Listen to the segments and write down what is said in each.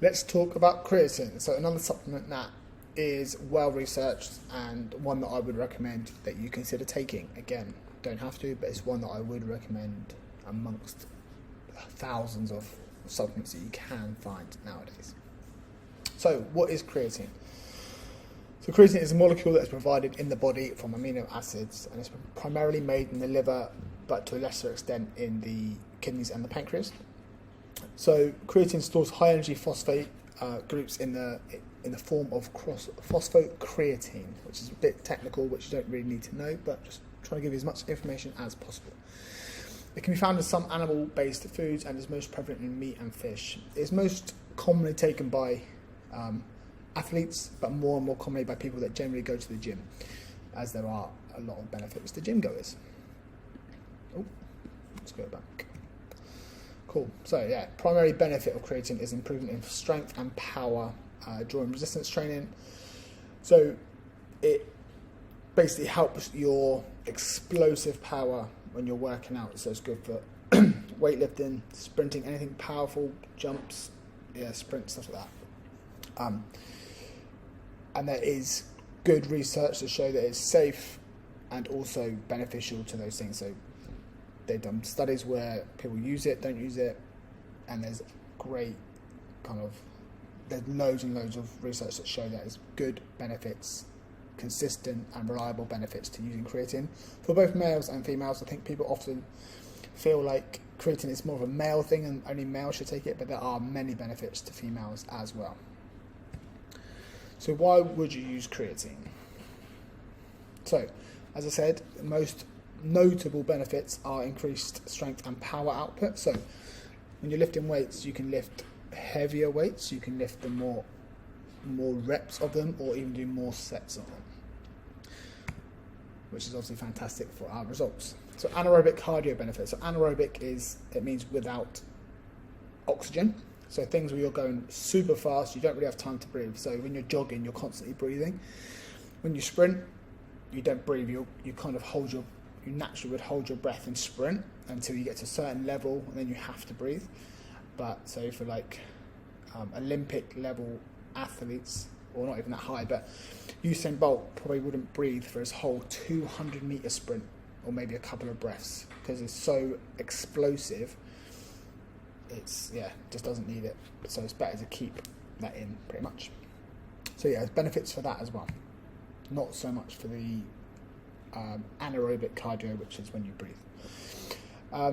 let's talk about creatine. So another supplement that is well researched and one that I would recommend that you consider taking. Again, don't have to, but it's one that I would recommend amongst thousands of supplements that you can find nowadays. So what is creatine? So creatine is a molecule that is provided in the body from amino acids, and it's primarily made in the liver, but to a lesser extent in the kidneys and the pancreas. So creatine stores high energy phosphate groups in the form of phosphocreatine, which is a bit technical, which you don't really need to know, but just trying to give you as much information as possible. It can be found in some animal-based foods and is most prevalent in meat and fish. It's most commonly taken by athletes, but more and more commonly by people that generally go to the gym, as there are a lot of benefits to gym goers. Oh, let's go back. Cool. So yeah, primary benefit of creatine is improvement in strength and power during resistance training. So it basically helps your explosive power when you're working out. So it's good for weightlifting, sprinting, anything powerful, jumps, sprints, stuff like that. And there is good research to show that it's safe and also beneficial to those things. So they've done studies where people use it, don't use it, and there's great there's loads and loads of research that show that there's good benefits, consistent and reliable benefits to using creatine for both males and females. I think people often feel like creatine is more of a male thing and only males should take it, but there are many benefits to females as well. So why would you use creatine? So, as I said, the most notable benefits are increased strength and power output. So when you're lifting weights, you can lift heavier weights, you can lift the more reps of them, or even do more sets of them, which is obviously fantastic for our results. So anaerobic cardio benefits. So anaerobic means without oxygen. So things where you're going super fast, you don't really have time to breathe. So when you're jogging, you're constantly breathing. When you sprint, you don't breathe. You naturally would hold your breath and sprint until you get to a certain level, and then you have to breathe. But so for Olympic level athletes, or not even that high, but Usain Bolt probably wouldn't breathe for his whole 200-meter sprint, or maybe a couple of breaths, because it's so explosive. Just doesn't need it. So it's better to keep that in, pretty much. So yeah, there's benefits for that as well. Not so much for the anaerobic cardio, which is when you breathe.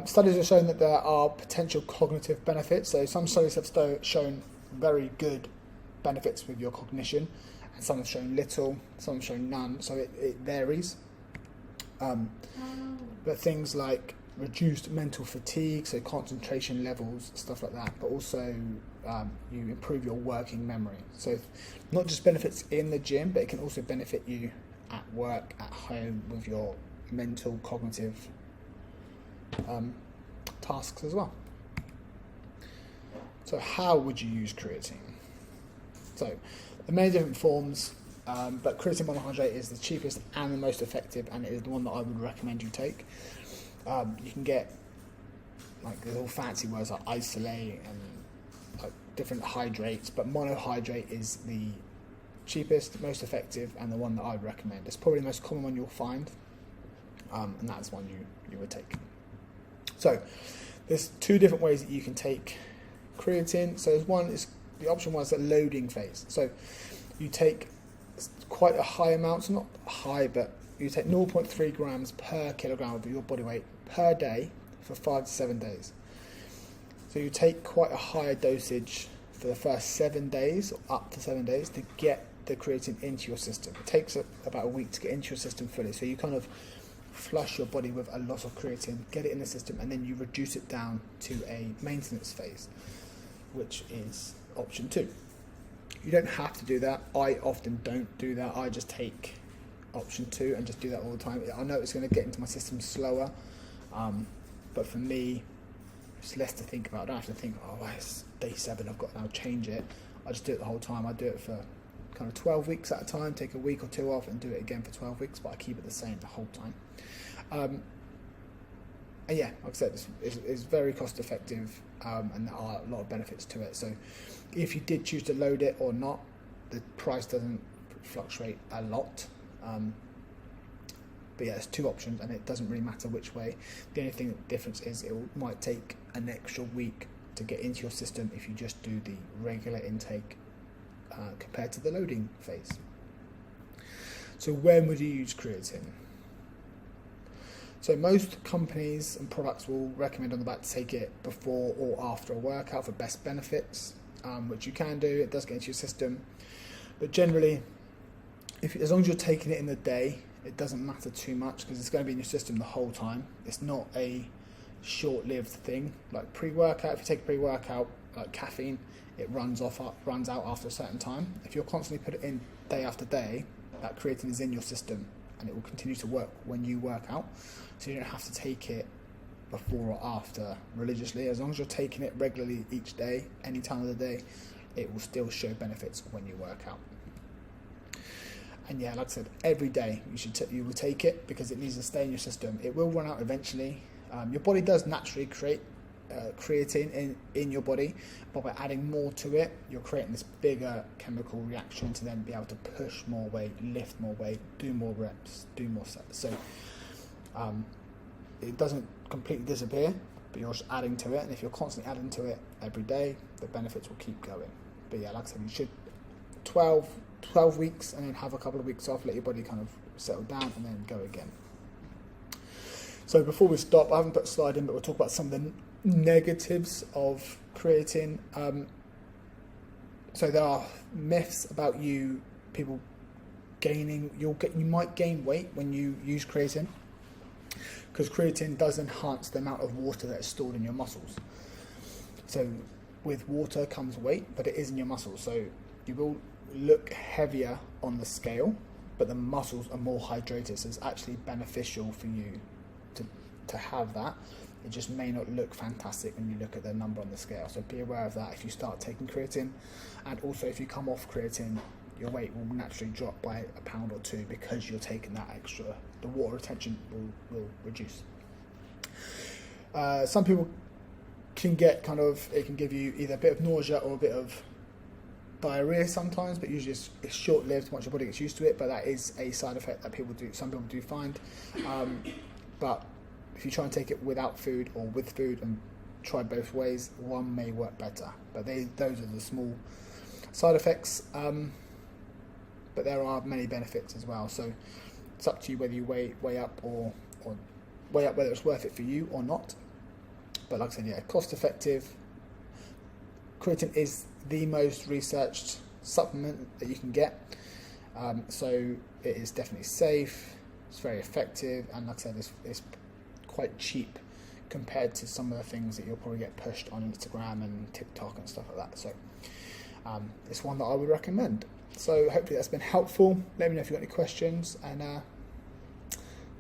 Studies have shown that there are potential cognitive benefits. So some studies have shown very good benefits with your cognition, and some have shown little, some have shown none. So it varies. But things like reduced mental fatigue, so concentration levels, stuff like that, but also you improve your working memory. So not just benefits in the gym, but it can also benefit you at work, at home, with your mental, cognitive tasks as well. So how would you use creatine? So there are many different forms, but creatine monohydrate is the cheapest and the most effective, and it is the one that I would recommend you take. You can get there's all fancy words like isolate and different hydrates, but monohydrate is the cheapest, most effective, and the one that I would recommend. It's probably the most common one you'll find, and that's one you would take. So there's two different ways that you can take creatine. So the option one is the loading phase. So you take quite a high amount, so not high, but you take 0.3 grams per kilogram of your body weight per day for 5 to 7 days. So you take quite a higher dosage for the first 7 days, or up to 7 days, to get the creatine into your system. It takes about a week to get into your system fully. So you kind of flush your body with a lot of creatine, get it in the system, and then you reduce it down to a maintenance phase, which is option 2. You don't have to do that. I often don't do that. I just take option 2 and just do that all the time. I know it's going to get into my system slower, but for me, it's less to think about. I don't have to think, it's day 7, I've got to now change it. I just do it the whole time. I do it for kind of 12 weeks at a time, take a week or two off and do it again for 12 weeks, but I keep it the same the whole time. And yeah, like I said, it's very cost effective, and there are a lot of benefits to it. So If you did choose to load it or not, the price doesn't fluctuate a lot. But yeah, there's two options, and it doesn't really matter which way. The only thing difference is it might take an extra week to get into your system if you just do the regular intake compared to the loading phase. So when would you use creatine? So most companies and products will recommend on the back to take it before or after a workout for best benefits, which you can do. It does get into your system, but generally, as long as you're taking it in the day, it doesn't matter too much because it's going to be in your system the whole time. It's not a short-lived thing like pre-workout. If you take pre-workout, like caffeine, it runs out after a certain time. If you're constantly putting it in day after day, that creatine is in your system and it will continue to work when you work out. So you don't have to take it before or after religiously. As long as you're taking it regularly each day, any time of the day, it will still show benefits when you work out. And yeah, like I said, every day you will take it because it needs to stay in your system. It will run out eventually. Your body does naturally create creatine in your body, but by adding more to it, you're creating this bigger chemical reaction to then be able to push more weight, lift more weight, do more reps, do more sets. So it doesn't completely disappear, but you're just adding to it. And if you're constantly adding to it every day, the benefits will keep going. But yeah, like I said, you should 12 weeks and then have a couple of weeks off, let your body kind of settle down and then go again. So before we stop, I haven't put a slide in, but we'll talk about some of the negatives of creatine. So there are myths about people gaining, you might gain weight when you use creatine, because creatine does enhance the amount of water that is stored in your muscles. So with water comes weight, but it is in your muscles. So you will look heavier on the scale, but the muscles are more hydrated. So it's actually beneficial for you to have that. It just may not look fantastic when you look at the number on the scale. So be aware of that if you start taking creatine. And also if you come off creatine, your weight will naturally drop by a pound or two because you're taking that extra. The water retention will reduce. Some people can get it can give you either a bit of nausea or a bit of diarrhea sometimes, but usually it's short-lived once your body gets used to it. But that is a side effect that some people do find. But if you try and take it without food or with food and try both ways, one may work better. But those are the small side effects. But there are many benefits as well. So it's up to you whether you weigh up or weigh up whether it's worth it for you or not. But like I said, yeah, cost effective. Creatine is the most researched supplement that you can get. So it is definitely safe. It's very effective, and like I said, it's quite cheap compared to some of the things that you'll probably get pushed on Instagram and TikTok and stuff like that. So it's one that I would recommend. So hopefully that's been helpful. Let me know if you've got any questions, and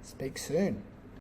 speak soon.